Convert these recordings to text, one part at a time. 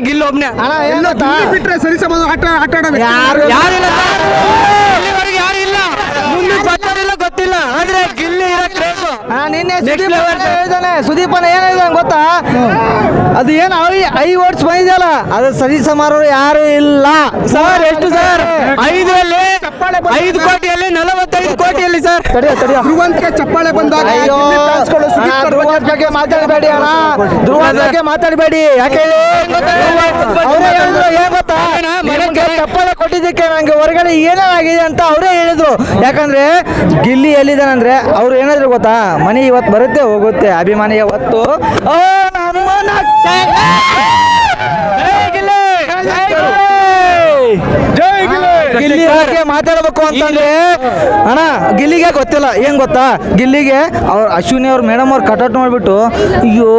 ಗಿಲ್ ಒಬ್ನೇ ಬಿಟ್ರೆ ಸರಿ ಸಮಾನ ಆಟ ಆಡೋದು ಯಾರಿಲ್ಲ ಇಲ್ಲಿವರೆಗೆ ಯಾರು ಇಲ್ಲ, ಮುಂದೆ ಗೊತ್ತಿಲ್ಲ ಗೊತ್ತಿಲ್ಲ, ಆದ್ರೆ ಗಿಲ್ಲಿ ಇರೋ ಕ್ರೇಜು. ನಿನ್ನೆ ಹೇಳಿದಾನೆ ಸುದೀಪನ ಏನ್ ಹೇಳಿದಾನೆ ಗೊತ್ತಾ, ಅದು ಏನು ಐ ಓಟ್ಸ್ ಬಂದಿದೆಯಲ್ಲ ಅದು ಸರಿ ಸಮಾರು ಯಾರು ಇಲ್ಲ ಸರ್. ಎಷ್ಟು ಸರ್? 5 ಕೋಟಿಯಲ್ಲಿ 45 ಕೋಟಿಯಲ್ಲಿ ಸರ್. ಧ್ರುವಂತಕ್ಕೆ ಚಪ್ಪಾಳೆ ಬಂದಾಗ ಅಯ್ಯೋ ಧ್ರುವದ ಬಗ್ಗೆ ಮಾತಾಡಬೇಡಿ ಅಣ್ಣ, ಧ್ರುವದ ಬಗ್ಗೆ ಮಾತಾಡಬೇಡಿ. ಯಾಕೆ ಅವರೇ ಹೇಳಿದ್ರು ಏನ್ ಗೊತ್ತಾ, ನಿಮ್ಗೆ ಚಪ್ಪಾಳೆ ಕೊಟ್ಟಿದ್ದಕ್ಕೆ ನಂಗೆ ಹೊರಗಡೆ ಏನಾಗಿದೆ ಅಂತ ಅವರೇ ಹೇಳಿದ್ರು. ಯಾಕಂದ್ರೆ ಗಿಲ್ಲಿ ಎಲ್ಲಿದ್ದಾನಂದ್ರೆ ಅವ್ರು ಏನಾದ್ರು ಗೊತ್ತಾ, ಮನೆ ಇವತ್ತು ಬರುತ್ತೆ ಹೋಗುತ್ತೆ, ಅಭಿಮಾನಿ ಯಾವತ್ತು ಗಿಲ್ಲಿ ಬಗ್ಗೆ ಮಾತಾಡಬೇಕು ಅಂತಂದ್ರೆ ಅಣ್ಣ ಗಿಲ್ಲಿಗೆ ಗೊತ್ತಿಲ್ಲ ಏನ್ ಗೊತ್ತಾ, ಗಿಲ್ಲಿಗೆ ಅವ್ರು ಅಶ್ವಿನಿ ಅವ್ರ ಮೇಡಮ್ ಅವ್ರು ಕಟೌಟ್ ನೋಡ್ಬಿಟ್ಟು ಅಯ್ಯೋ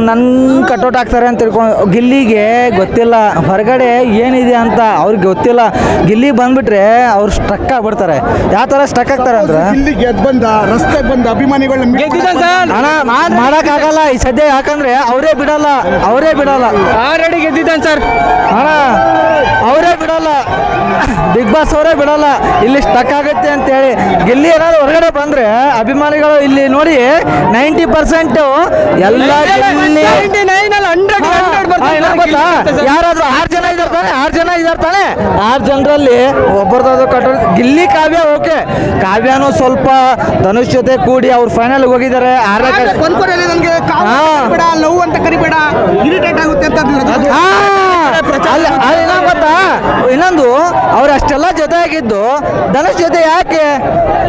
ನನ್ ಕಟೌಟ್ ಹಾಕ್ತಾರೆ ಅಂತ ತಿಳ್ಕೊಂಡು, ಗಿಲ್ಲಿಗೆ ಗೊತ್ತಿಲ್ಲ ಹೊರಗಡೆ ಏನಿದೆ ಅಂತ ಅವ್ರಿಗೆ ಗೊತ್ತಿಲ್ಲ. ಗಿಲ್ಲಿ ಬಂದ್ಬಿಟ್ರೆ ಅವ್ರು ಸ್ಟ್ರಕ್ ಆಗ್ಬಿಡ್ತಾರೆ. ಯಾವ ತರ ಸ್ಟ್ರಕ್ ಆಗ್ತಾರೆ ಅಂದ್ರೆ ಇಲ್ಲಿ ಗೆದ್ದು ಬಂದ ರಸ್ತೆಗೆ ಬಂದ ಅಭಿಮಾನಿಗಳನ್ನ ಅಣ್ಣ ಮಾಡಕ್ ಆಗಲ್ಲ ಈ ಸದ್ಯ, ಯಾಕಂದ್ರೆ ಅವರೇ ಬಿಡಲ್ಲ 6 ಅಡಿ ಗೆದ್ದಿದ್ದಾನೆ ಸರ್. ಅಣ್ಣ ಅವರೇ ಬಿಡಲ್ಲ, ಬಿಗ್ ಬಾಸ್ ಅವರೇ ಬಿಡಲ್ಲ, ಇಲ್ಲಿ ಸ್ಟಕ್ ಆಗುತ್ತೆ ಅಂತೇಳಿ. ಗಿಲ್ಲಿ ಏನಾದ್ರು ಹೊರಗಡೆ ಬಂದ್ರೆ ಅಭಿಮಾನಿಗಳು ಇಲ್ಲಿ ನೋಡಿ 90% ಎಲ್ಲ ಗೊತ್ತಾ, ಯಾರಾದ್ರೂ 6 ಜನ ಇದಾರೆ ತಾನೆ 6 ಜನರಲ್ಲಿ ಒಬ್ಬರದಾದ್ರು ಕಟ್ಟೋದು ಗಿಲ್ಲಿ ಕಾವ್ಯ. ಓಕೆ ಕಾವ್ಯನೂ ಸ್ವಲ್ಪ ಧನುಷ್ ಜೊತೆ ಕೂಡಿ ಅವ್ರು ಫೈನಲ್ ಹೋಗಿದ್ದಾರೆ. ನನಗೆ ಲವ್ ಅಂತ ಕರಿಬೇಡ, ಇರಿಟೇಟ್ ಆಗುತ್ತೆ ಅಂತ ಗೊತ್ತಾ, ಇನ್ನೊಂದು ಅವ್ರು ಅಷ್ಟೆಲ್ಲ ಜೊತೆ ಆಗಿದ್ದು ಧನುಷ್ ಜೊತೆ ಯಾಕೆ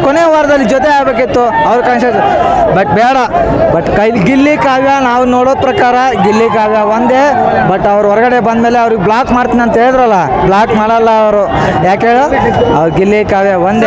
ಕೊನೆ ವಾರದಲ್ಲಿ ಜೊತೆ ಆಗ್ಬೇಕಿತ್ತು ಅವ್ರ ಕಾನ್ಶಿಯಸ್. ಬಟ್ ಬೇಡ, ಬಟ್ ಗಿಲ್ಲಿ ಕಾವ್ಯ ನಾವು ನೋಡೋದ್ ಪ್ರಕಾರ ಗಿಲ್ಲಿ ಕಾವ್ಯ ಒಂದೇ. ಬಟ್ ಅವ್ರು ಹೊರಗಡೆ ಬಂದ್ಮೇಲೆ ಅವ್ರಿಗೆ ಬ್ಲಾಕ್ ಮಾಡ್ತೀನಿ ಅಂತ ಹೇಳಿದ್ರಲ್ಲ, ಬ್ಲಾಕ್ ಮಾಡಲ್ಲ ಅವರು. ಯಾಕೆ ಹೇಳು, ಅವ್ರು ಗಿಲ್ಲಿ ಕಾವ್ಯ ಒಂದೇ.